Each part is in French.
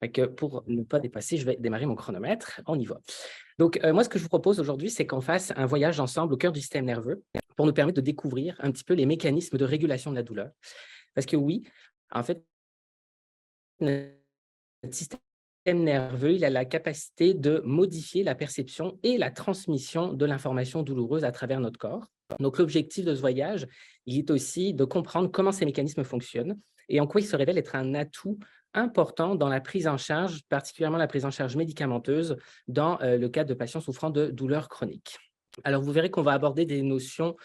Fait que pour ne pas dépasser, je vais démarrer mon chronomètre. On y va. Donc, moi, ce que je vous propose aujourd'hui, c'est qu'on fasse un voyage ensemble au cœur du système nerveux pour nous permettre de découvrir un petit peu les mécanismes de régulation de la douleur. Parce que oui, en fait, notre système nerveux, il a la capacité de modifier la perception et la transmission de l'information douloureuse à travers notre corps. Donc, l'objectif de ce voyage, il est aussi de comprendre comment ces mécanismes fonctionnent et en quoi ils se révèlent être un atout important dans la prise en charge, particulièrement la prise en charge médicamenteuse, dans le cas de patients souffrant de douleurs chroniques. Alors, vous verrez qu'on va aborder des notions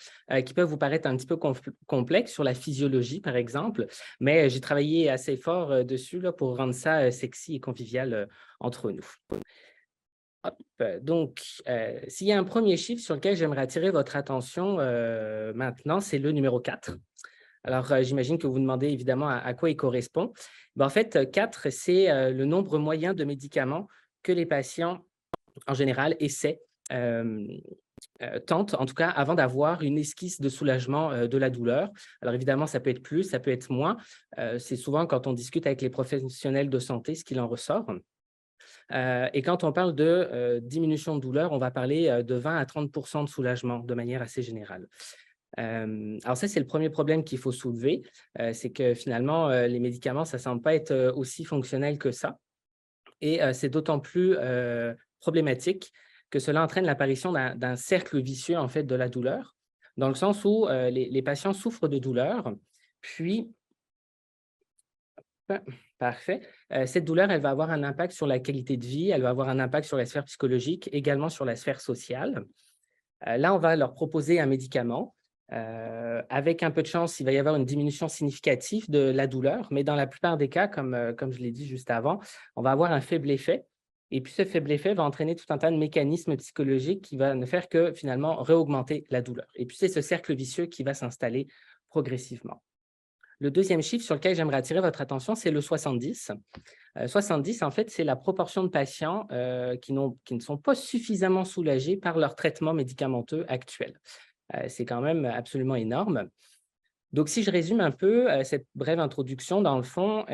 qui peuvent vous paraître un petit peu complexes sur la physiologie, par exemple, mais j'ai travaillé assez fort dessus là, pour rendre ça sexy et convivial entre nous. Hop, donc, s'il y a un premier chiffre sur lequel j'aimerais attirer votre attention maintenant, c'est le numéro 4. Alors, j'imagine que vous vous demandez évidemment à quoi il correspond. Ben, en fait, 4, c'est le nombre moyen de médicaments que les patients, en général, essaient, tentent, en tout cas, avant d'avoir une esquisse de soulagement de la douleur. Alors, évidemment, ça peut être plus, ça peut être moins. C'est souvent quand on discute avec les professionnels de santé ce qu'il en ressort. Et quand on parle de diminution de douleur, on va parler de 20 à 30 de soulagement de manière assez générale. Alors ça, c'est le premier problème qu'il faut soulever, c'est que finalement, les médicaments, ça ne semble pas être aussi fonctionnel que ça. Et c'est d'autant plus problématique que cela entraîne l'apparition d'un cercle vicieux, en fait, de la douleur, dans le sens où les patients souffrent de douleur, puis parfait. Cette douleur, elle va avoir un impact sur la qualité de vie, elle va avoir un impact sur la sphère psychologique, également sur la sphère sociale. Là, on va leur proposer un médicament. Avec un peu de chance, il va y avoir une diminution significative de la douleur, mais dans la plupart des cas, comme je l'ai dit juste avant, on va avoir un faible effet. Et puis, ce faible effet va entraîner tout un tas de mécanismes psychologiques qui vont ne faire que finalement réaugmenter la douleur. Et puis, c'est ce cercle vicieux qui va s'installer progressivement. Le deuxième chiffre sur lequel j'aimerais attirer votre attention, c'est le 70. 70, en fait, c'est la proportion de patients qui ne sont pas suffisamment soulagés par leur traitement médicamenteux actuel. C'est quand même absolument énorme. Donc, si je résume un peu cette brève introduction, dans le fond,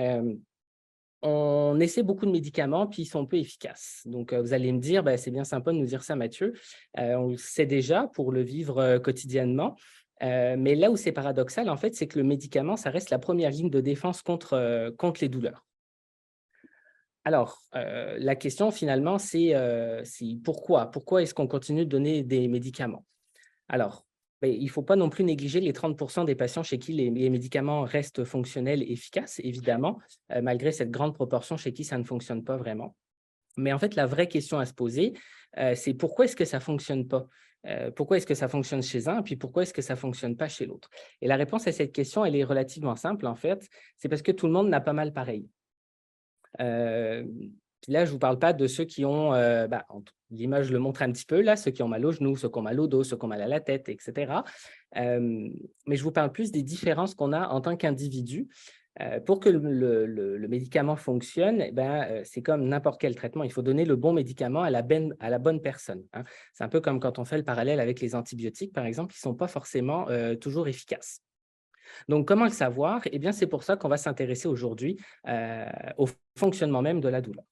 on essaie beaucoup de médicaments, puis ils sont peu efficaces. Donc, vous allez me dire, ben, c'est bien sympa de nous dire ça, Mathieu. On le sait déjà pour le vivre quotidiennement. Mais là où c'est paradoxal, en fait, c'est que le médicament, ça reste la première ligne de défense contre les douleurs. Alors, la question finalement, c'est pourquoi? Pourquoi est-ce qu'on continue de donner des médicaments? Alors, ben, il ne faut pas non plus négliger les 30 des patients chez qui les médicaments restent fonctionnels et efficaces, évidemment, malgré cette grande proportion chez qui ça ne fonctionne pas vraiment. Mais en fait, la vraie question à se poser, c'est pourquoi est-ce que ça ne fonctionne pas? Pourquoi est-ce que ça fonctionne chez un, puis pourquoi est-ce que ça ne fonctionne pas chez l'autre? Et la réponse à cette question, elle est relativement simple, en fait. C'est parce que tout le monde n'a pas mal pareil. Euh, Puis là, je ne vous parle pas de ceux qui ont, l'image le montre un petit peu, là, ceux qui ont mal aux genoux, ceux qui ont mal au dos, ceux qui ont mal à la tête, etc. Mais je vous parle plus des différences qu'on a en tant qu'individu. Pour que le médicament fonctionne, c'est comme n'importe quel traitement. Il faut donner le bon médicament à la bonne personne, hein. C'est un peu comme quand on fait le parallèle avec les antibiotiques, par exemple, qui ne sont pas forcément toujours efficaces. Donc, comment le savoir? Eh bien, c'est pour ça qu'on va s'intéresser aujourd'hui au fonctionnement même de la douleur.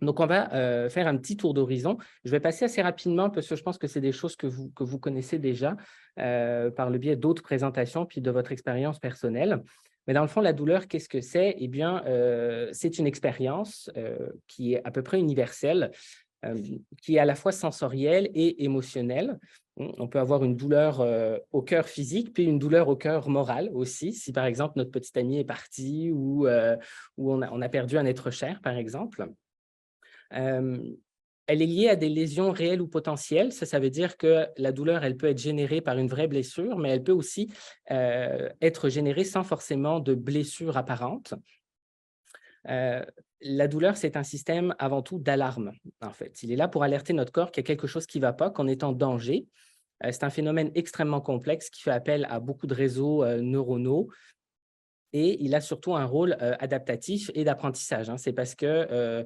Donc, on va faire un petit tour d'horizon. Je vais passer assez rapidement parce que je pense que c'est des choses que vous connaissez déjà par le biais d'autres présentations puis de votre expérience personnelle. Mais dans le fond, la douleur, qu'est-ce que c'est? Eh bien, c'est une expérience qui est à peu près universelle, qui est à la fois sensorielle et émotionnelle. On peut avoir une douleur au cœur physique, puis une douleur au cœur moral aussi, si par exemple notre petit ami est parti ou on a perdu un être cher, par exemple. Elle est liée à des lésions réelles ou potentielles. Ça veut dire que la douleur, elle peut être générée par une vraie blessure, mais elle peut aussi être générée sans forcément de blessure apparente. La douleur, c'est un système avant tout d'alarme, en fait. Il est là pour alerter notre corps qu'il y a quelque chose qui ne va pas, qu'on est en danger. C'est un phénomène extrêmement complexe qui fait appel à beaucoup de réseaux neuronaux et il a surtout un rôle adaptatif et d'apprentissage, hein. C'est parce que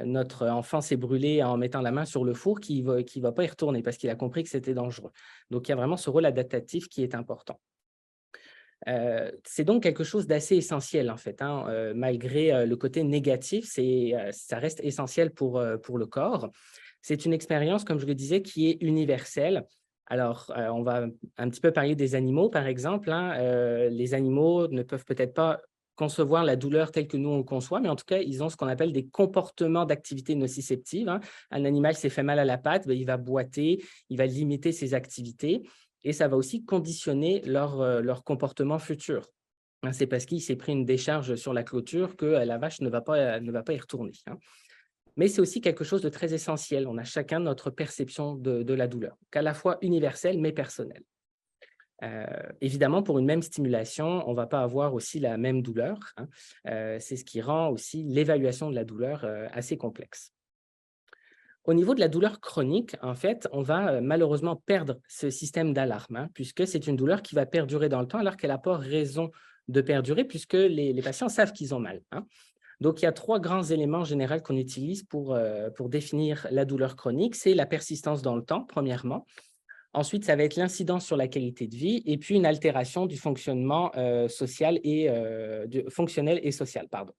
notre enfant s'est brûlé en mettant la main sur le four qu'il ne va pas y retourner parce qu'il a compris que c'était dangereux. Donc, il y a vraiment ce rôle adaptatif qui est important. C'est donc quelque chose d'assez essentiel, en fait, hein, malgré le côté négatif, ça reste essentiel pour le corps. C'est une expérience, comme je le disais, qui est universelle. Alors, on va un petit peu parler des animaux, par exemple, hein. Les animaux ne peuvent peut-être pas concevoir la douleur telle que nous, on le conçoit, mais en tout cas, ils ont ce qu'on appelle des comportements d'activité nociceptive, hein. Un animal s'est fait mal à la patte, ben, il va boiter, il va limiter ses activités et ça va aussi conditionner leur comportement futur, hein. C'est parce qu'il s'est pris une décharge sur la clôture que la vache ne va pas y retourner, hein. Mais c'est aussi quelque chose de très essentiel. On a chacun notre perception de la douleur, qu'à la fois universelle mais personnelle. Évidemment, pour une même stimulation, on ne va pas avoir aussi la même douleur, hein. C'est ce qui rend aussi l'évaluation de la douleur assez complexe. Au niveau de la douleur chronique, en fait, on va malheureusement perdre ce système d'alarme, hein, puisque c'est une douleur qui va perdurer dans le temps alors qu'elle n'a pas raison de perdurer puisque les patients savent qu'ils ont mal, hein. Donc, il y a 3 grands éléments généraux qu'on utilise pour définir la douleur chronique. C'est la persistance dans le temps, premièrement. Ensuite, ça va être l'incidence sur la qualité de vie et puis une altération du fonctionnement fonctionnel et social, pardon.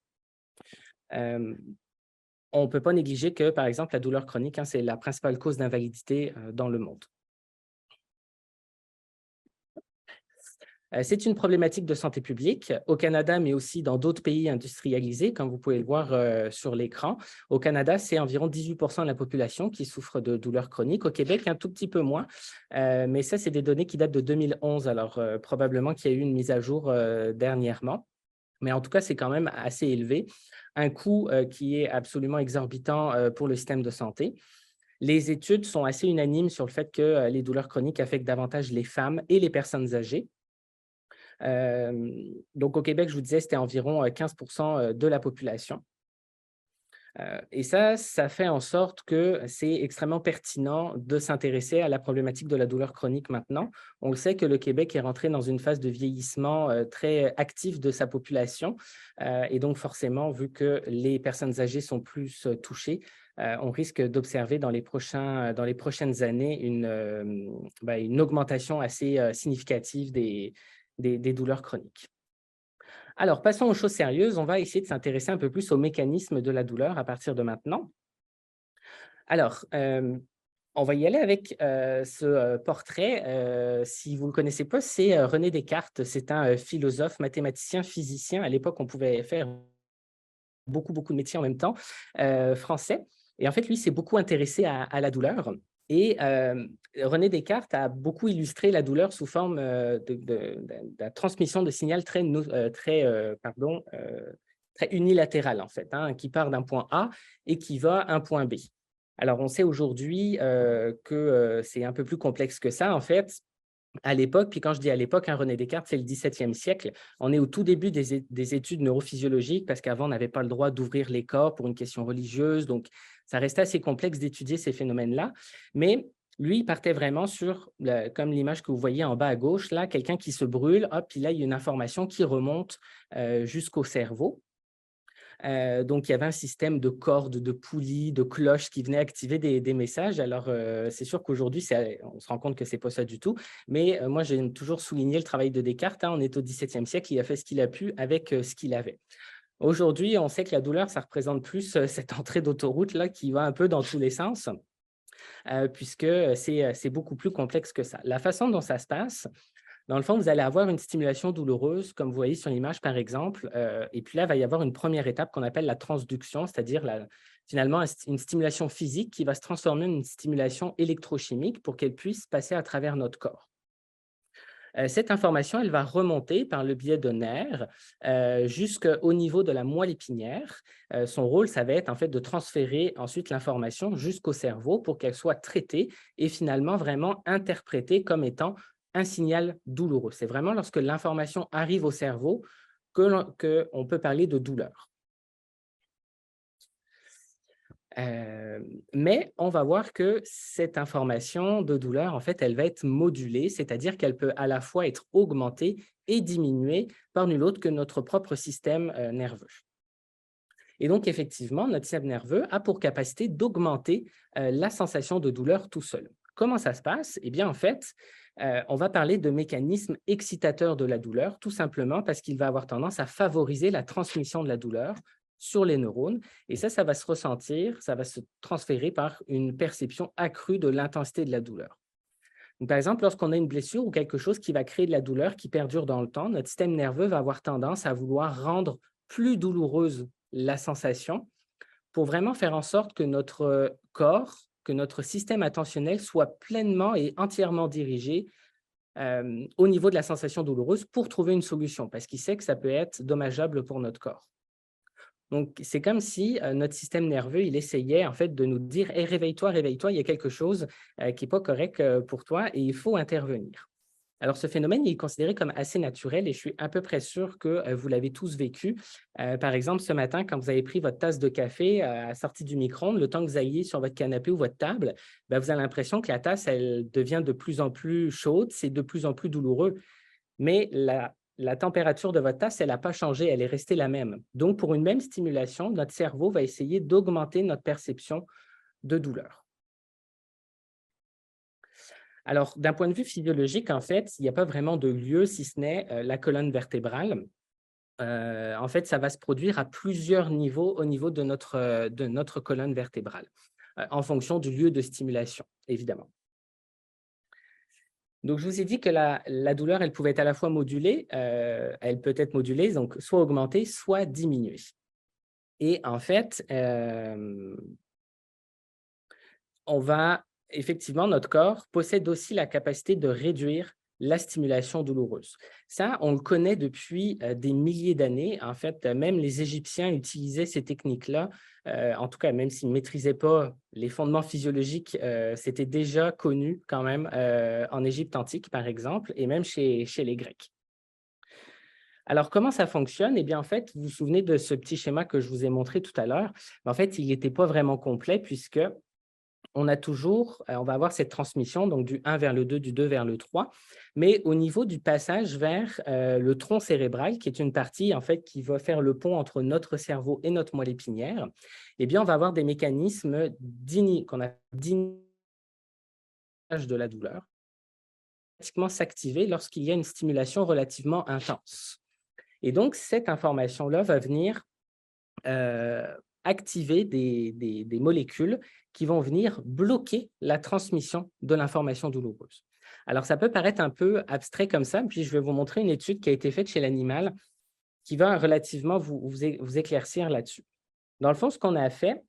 On ne peut pas négliger que, par exemple, la douleur chronique, hein, c'est la principale cause d'invalidité dans le monde. C'est une problématique de santé publique au Canada, mais aussi dans d'autres pays industrialisés, comme vous pouvez le voir sur l'écran. Au Canada, c'est environ 18 % de la population qui souffre de douleurs chroniques. Au Québec, un tout petit peu moins, mais ça, c'est des données qui datent de 2011, alors probablement qu'il y a eu une mise à jour dernièrement. Mais en tout cas, c'est quand même assez élevé. Un coût qui est absolument exorbitant pour le système de santé. Les études sont assez unanimes sur le fait que les douleurs chroniques affectent davantage les femmes et les personnes âgées. Donc, au Québec, je vous disais, c'était environ 15 % de la population. Et ça fait en sorte que c'est extrêmement pertinent de s'intéresser à la problématique de la douleur chronique maintenant. On le sait que le Québec est rentré dans une phase de vieillissement très actif de sa population. Et donc, forcément, vu que les personnes âgées sont plus touchées, on risque d'observer dans les prochaines années une augmentation assez significative des douleurs chroniques. Alors, passons aux choses sérieuses. On va essayer de s'intéresser un peu plus aux mécanismes de la douleur à partir de maintenant. Alors, on va y aller avec ce portrait. Si vous ne le connaissez pas, c'est René Descartes. C'est un philosophe, mathématicien, physicien. À l'époque, on pouvait faire beaucoup de métiers en même temps, français. Et en fait, lui, s'est beaucoup intéressé à la douleur. Et René Descartes a beaucoup illustré la douleur sous forme de la transmission de signal très unilatéral, en fait, hein, qui part d'un point A et qui va à un point B. Alors, on sait aujourd'hui que c'est un peu plus complexe que ça, en fait. À l'époque, puis quand je dis à l'époque, hein, René Descartes, c'est le 17e siècle. On est au tout début des études neurophysiologiques parce qu'avant, on n'avait pas le droit d'ouvrir les corps pour une question religieuse. Donc, ça restait assez complexe d'étudier ces phénomènes-là. Mais lui, il partait vraiment sur, comme l'image que vous voyez en bas à gauche, là, quelqu'un qui se brûle, hop, puis là, il y a une information qui remonte jusqu'au cerveau. Donc, il y avait un système de cordes, de poulies, de cloches qui venaient activer des messages. Alors, c'est sûr qu'aujourd'hui, on se rend compte que ce n'est pas ça du tout. Mais moi, j'ai toujours souligné le travail de Descartes, hein. On est au XVIIe siècle, il a fait ce qu'il a pu avec ce qu'il avait. Aujourd'hui, on sait que la douleur, ça représente plus cette entrée d'autoroute là qui va un peu dans tous les sens, puisque c'est beaucoup plus complexe que ça. La façon dont ça se passe, dans le fond, vous allez avoir une stimulation douloureuse, comme vous voyez sur l'image, par exemple, et puis là, il va y avoir une première étape qu'on appelle la transduction, c'est-à-dire finalement une stimulation physique qui va se transformer en une stimulation électrochimique pour qu'elle puisse passer à travers notre corps. Cette information, elle va remonter par le biais de nerfs jusqu'au niveau de la moelle épinière. Son rôle, ça va être en fait de transférer ensuite l'information jusqu'au cerveau pour qu'elle soit traitée et finalement vraiment interprétée comme étant un signal douloureux. C'est vraiment lorsque l'information arrive au cerveau qu'on peut parler de douleur. Mais on va voir que cette information de douleur, en fait, elle va être modulée, c'est-à-dire qu'elle peut à la fois être augmentée et diminuée par nul autre que notre propre système nerveux. Et donc, effectivement, notre système nerveux a pour capacité d'augmenter la sensation de douleur tout seul. Comment ça se passe? Eh bien, en fait, on va parler de mécanismes excitateurs de la douleur, tout simplement parce qu'il va avoir tendance à favoriser la transmission de la douleur sur les neurones. Et ça va se ressentir, ça va se transférer par une perception accrue de l'intensité de la douleur. Donc, par exemple, lorsqu'on a une blessure ou quelque chose qui va créer de la douleur qui perdure dans le temps, notre système nerveux va avoir tendance à vouloir rendre plus douloureuse la sensation pour vraiment faire en sorte que notre corps, que notre système attentionnel soit pleinement et entièrement dirigé au niveau de la sensation douloureuse pour trouver une solution, parce qu'il sait que ça peut être dommageable pour notre corps. Donc, c'est comme si notre système nerveux, il essayait en fait de nous dire hey, « réveille-toi, il y a quelque chose qui n'est pas correct pour toi et il faut intervenir ». Alors, ce phénomène, il est considéré comme assez naturel et je suis à peu près sûr que vous l'avez tous vécu. Par exemple, ce matin, quand vous avez pris votre tasse de café à la sortie du micro-ondes, le temps que vous ayez sur votre canapé ou votre table, ben, vous avez l'impression que la tasse, elle devient de plus en plus chaude, c'est de plus en plus douloureux. Mais la température de votre tasse, elle n'a pas changé, elle est restée la même. Donc, pour une même stimulation, notre cerveau va essayer d'augmenter notre perception de douleur. Alors, d'un point de vue physiologique, en fait, il n'y a pas vraiment de lieu, si ce n'est la colonne vertébrale. En fait, ça va se produire à plusieurs niveaux au niveau de notre colonne vertébrale, en fonction du lieu de stimulation, évidemment. Donc, je vous ai dit que la douleur, elle pouvait être à la fois modulée, elle peut être modulée, donc soit augmentée, soit diminuée. Et en fait, effectivement, notre corps possède aussi la capacité de réduire la stimulation douloureuse. Ça, on le connaît depuis des milliers d'années. En fait, même les Égyptiens utilisaient ces techniques-là. En tout cas, même s'ils ne maîtrisaient pas les fondements physiologiques, c'était déjà connu quand même en Égypte antique, par exemple, et même chez les Grecs. Alors, comment ça fonctionne? Eh bien, en fait, vous vous souvenez de ce petit schéma que je vous ai montré tout à l'heure? En fait, il n'était pas vraiment complet puisque on va avoir cette transmission, donc du 1 vers le 2, du 2 vers le 3, mais au niveau du passage vers le tronc cérébral, qui est une partie en fait qui va faire le pont entre notre cerveau et notre moelle épinière, eh bien, on va avoir des mécanismes qu'on appelle d'inhibition de la douleur, pratiquement s'activer lorsqu'il y a une stimulation relativement intense. Et donc, cette information-là va venir activer des molécules qui vont venir bloquer la transmission de l'information douloureuse. Alors, ça peut paraître un peu abstrait comme ça, puis je vais vous montrer une étude qui a été faite chez l'animal qui va relativement vous éclaircir là-dessus. Dans le fond, ce qu'on a fait,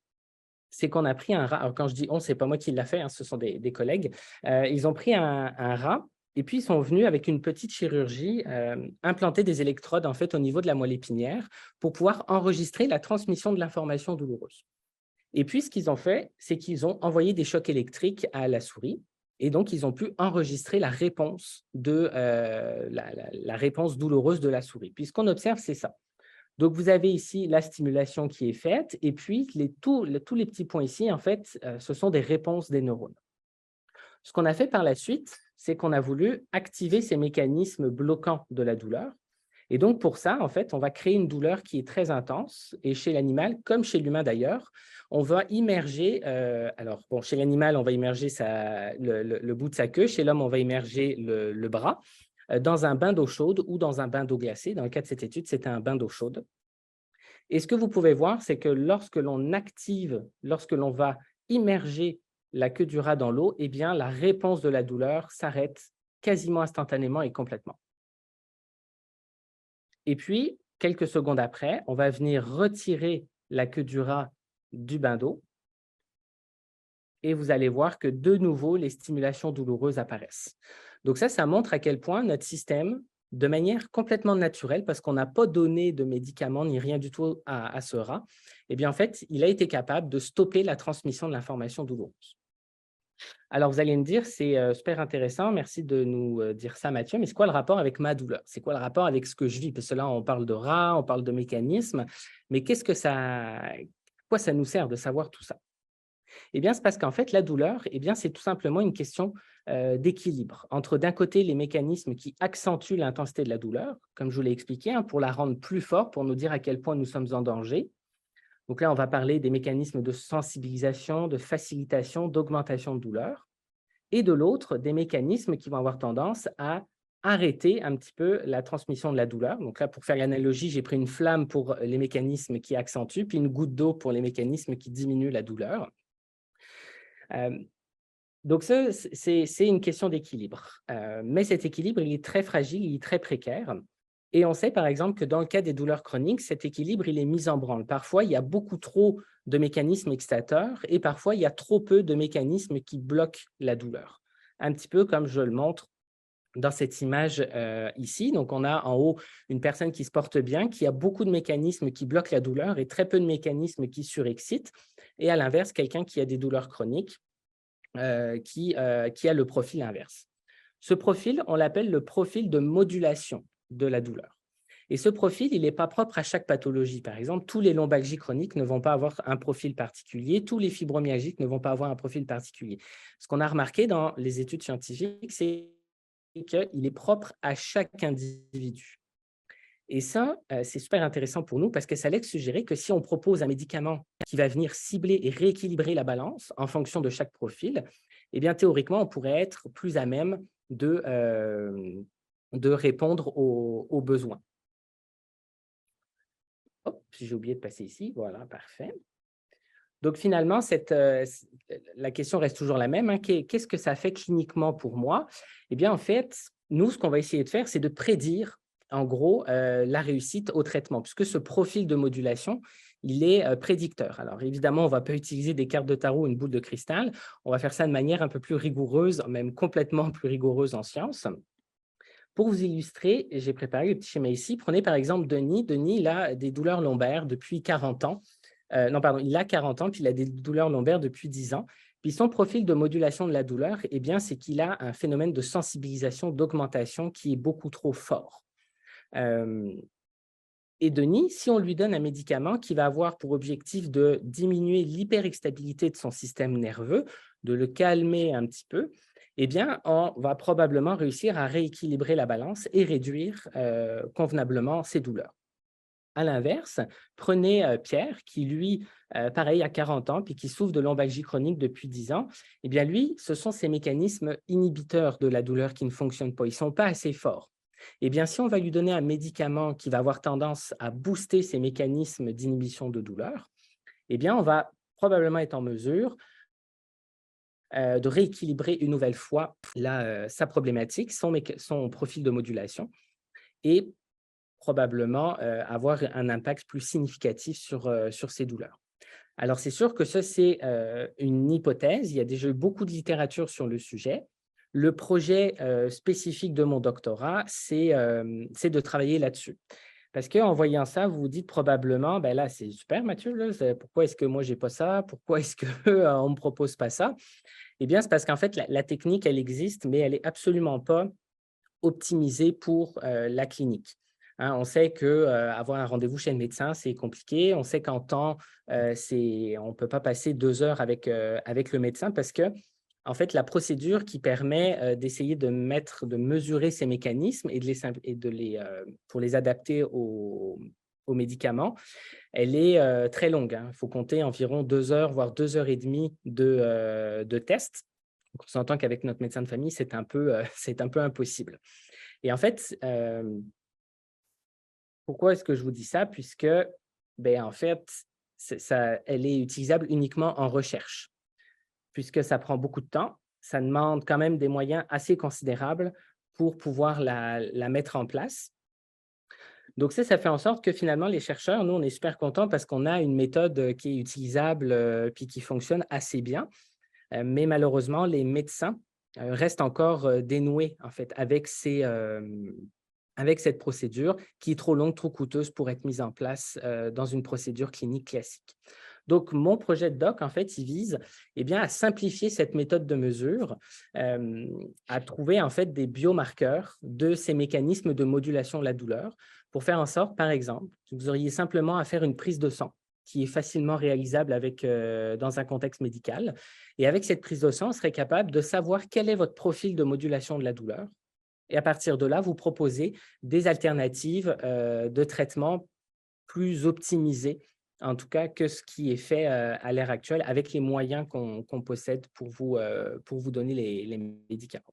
c'est qu'on a pris un rat. Alors, quand je dis « on », ce n'est pas moi qui l'a fait, hein, ce sont des collègues. Ils ont pris un rat et puis ils sont venus avec une petite chirurgie implanter des électrodes en fait, au niveau de la moelle épinière pour pouvoir enregistrer la transmission de l'information douloureuse. Et puis, ce qu'ils ont fait, c'est qu'ils ont envoyé des chocs électriques à la souris et donc ils ont pu enregistrer la réponse, la réponse douloureuse de la souris. Puis, ce qu'on observe, c'est ça. Donc, vous avez ici la stimulation qui est faite et puis tous les petits points ici, en fait, ce sont des réponses des neurones. Ce qu'on a fait par la suite, c'est qu'on a voulu activer ces mécanismes bloquants de la douleur. Et donc, pour ça, en fait, on va créer une douleur qui est très intense. Et chez l'animal, comme chez l'humain d'ailleurs, on va immerger, chez l'animal, on va immerger le bout de sa queue. Chez l'homme, on va immerger le bras dans un bain d'eau chaude ou dans un bain d'eau glacée. Dans le cas de cette étude, c'était un bain d'eau chaude. Et ce que vous pouvez voir, c'est que lorsque l'on va immerger la queue du rat dans l'eau, eh bien, la réponse de la douleur s'arrête quasiment instantanément et complètement. Et puis, quelques secondes après, on va venir retirer la queue du rat du bain d'eau et vous allez voir que de nouveau, les stimulations douloureuses apparaissent. Donc ça montre à quel point notre système, de manière complètement naturelle, parce qu'on n'a pas donné de médicaments ni rien du tout à ce rat, eh bien, en fait, il a été capable de stopper la transmission de l'information douloureuse. Alors, vous allez me dire, c'est super intéressant, merci de nous dire ça, Mathieu, mais c'est quoi le rapport avec ma douleur? C'est quoi le rapport avec ce que je vis? Parce que là, on parle de rat, on parle de mécanisme, mais quoi ça nous sert de savoir tout ça? Eh bien, c'est parce qu'en fait, la douleur, eh bien, c'est tout simplement une question d'équilibre entre, d'un côté, les mécanismes qui accentuent l'intensité de la douleur, comme je vous l'ai expliqué, hein, pour la rendre plus forte, pour nous dire à quel point nous sommes en danger. Donc là, on va parler des mécanismes de sensibilisation, de facilitation, d'augmentation de douleur. Et de l'autre, des mécanismes qui vont avoir tendance à arrêter un petit peu la transmission de la douleur. Donc là, pour faire l'analogie, j'ai pris une flamme pour les mécanismes qui accentuent, puis une goutte d'eau pour les mécanismes qui diminuent la douleur. Donc, ça, c'est une question d'équilibre. Mais cet équilibre, il est très fragile, il est très précaire. Et on sait, par exemple, que dans le cas des douleurs chroniques, cet équilibre, il est mis en branle. Parfois, il y a beaucoup trop de mécanismes excitateurs et parfois, il y a trop peu de mécanismes qui bloquent la douleur. Un petit peu comme je le montre dans cette image ici. Donc, on a en haut une personne qui se porte bien, qui a beaucoup de mécanismes qui bloquent la douleur et très peu de mécanismes qui surexcitent. Et à l'inverse, quelqu'un qui a des douleurs chroniques qui a le profil inverse. Ce profil, on l'appelle le profil de modulation de la douleur. Et ce profil, il n'est pas propre à chaque pathologie. Par exemple, tous les lombalgies chroniques ne vont pas avoir un profil particulier, tous les fibromyalgiques ne vont pas avoir un profil particulier. Ce qu'on a remarqué dans les études scientifiques, c'est qu'il est propre à chaque individu. Et ça, c'est super intéressant pour nous parce que ça laisse suggérer que si on propose un médicament qui va venir cibler et rééquilibrer la balance en fonction de chaque profil, eh bien, théoriquement, on pourrait être plus à même de répondre aux besoins. Hop, j'ai oublié de passer ici. Voilà, parfait. Donc, finalement, la question reste toujours la même, hein. Qu'est-ce que ça fait cliniquement pour moi? Eh bien, en fait, nous, ce qu'on va essayer de faire, c'est de prédire, en gros, la réussite au traitement, puisque ce profil de modulation, il est prédicteur. Alors, évidemment, on ne va pas utiliser des cartes de tarot ou une boule de cristal. On va faire ça de manière un peu plus rigoureuse, même complètement plus rigoureuse en sciences. Pour vous illustrer, j'ai préparé le petit schéma ici. Prenez par exemple Denis. Denis, il a des douleurs lombaires depuis 40 ans. Non, pardon, il a 40 ans, puis il a des douleurs lombaires depuis 10 ans. Puis son profil de modulation de la douleur, eh bien, c'est qu'il a un phénomène de sensibilisation, d'augmentation qui est beaucoup trop fort. Et Denis, si on lui donne un médicament qui va avoir pour objectif de diminuer l'hyperexstabilité de son système nerveux, de le calmer un petit peu, eh bien, on va probablement réussir à rééquilibrer la balance et réduire convenablement ses douleurs. À l'inverse, prenez Pierre, qui lui, pareil, a 40 ans, puis qui souffre de lombalgie chronique depuis 10 ans. Eh bien, lui, ce sont ces mécanismes inhibiteurs de la douleur qui ne fonctionnent pas. Ils ne sont pas assez forts. Eh bien, si on va lui donner un médicament qui va avoir tendance à booster ces mécanismes d'inhibition de douleur, eh bien, on va probablement être en mesure de rééquilibrer une nouvelle fois sa problématique, son profil de modulation, et probablement avoir un impact plus significatif sur ces douleurs. Alors, c'est sûr que ça, c'est une hypothèse. Il y a déjà eu beaucoup de littérature sur le sujet. Le projet spécifique de mon doctorat, c'est de travailler là-dessus. Parce qu'en voyant ça, vous vous dites probablement, ben là, c'est super, Mathieu, là, pourquoi est-ce que moi, je n'ai pas ça? Pourquoi est-ce qu'on ne me propose pas ça? Eh bien, c'est parce qu'en fait, la technique, elle existe, mais elle n'est absolument pas optimisée pour la clinique. Hein, on sait qu'avoir un rendez-vous chez le médecin, c'est compliqué. On sait qu'en temps, on ne peut pas passer 2 heures avec le médecin parce que, en fait, la procédure qui permet d'essayer de mesurer ces mécanismes et pour les adapter aux médicaments, elle est très longue, hein. Il faut compter environ 2 heures, voire 2 heures et demie de tests. Donc, on s'entend qu'avec notre médecin de famille, c'est un peu impossible. Et en fait, pourquoi est-ce que je vous dis ça? Puisque, en fait, elle est utilisable uniquement en recherche, puisque ça prend beaucoup de temps. Ça demande quand même des moyens assez considérables pour pouvoir la mettre en place. Donc ça fait en sorte que finalement, les chercheurs, nous, on est super contents parce qu'on a une méthode qui est utilisable puis qui fonctionne assez bien. Mais malheureusement, les médecins restent encore dénoués, en fait, avec cette procédure qui est trop longue, trop coûteuse pour être mise en place dans une procédure clinique classique. Donc, mon projet de doc, en fait, il vise à simplifier cette méthode de mesure, à trouver en fait des biomarqueurs de ces mécanismes de modulation de la douleur pour faire en sorte, par exemple, que vous auriez simplement à faire une prise de sang qui est facilement réalisable dans un contexte médical. Et avec cette prise de sang, on serait capable de savoir quel est votre profil de modulation de la douleur. Et à partir de là, vous proposez des alternatives de traitement plus optimisées, en tout cas, que ce qui est fait à l'heure actuelle avec les moyens qu'on possède pour vous donner les médicaments.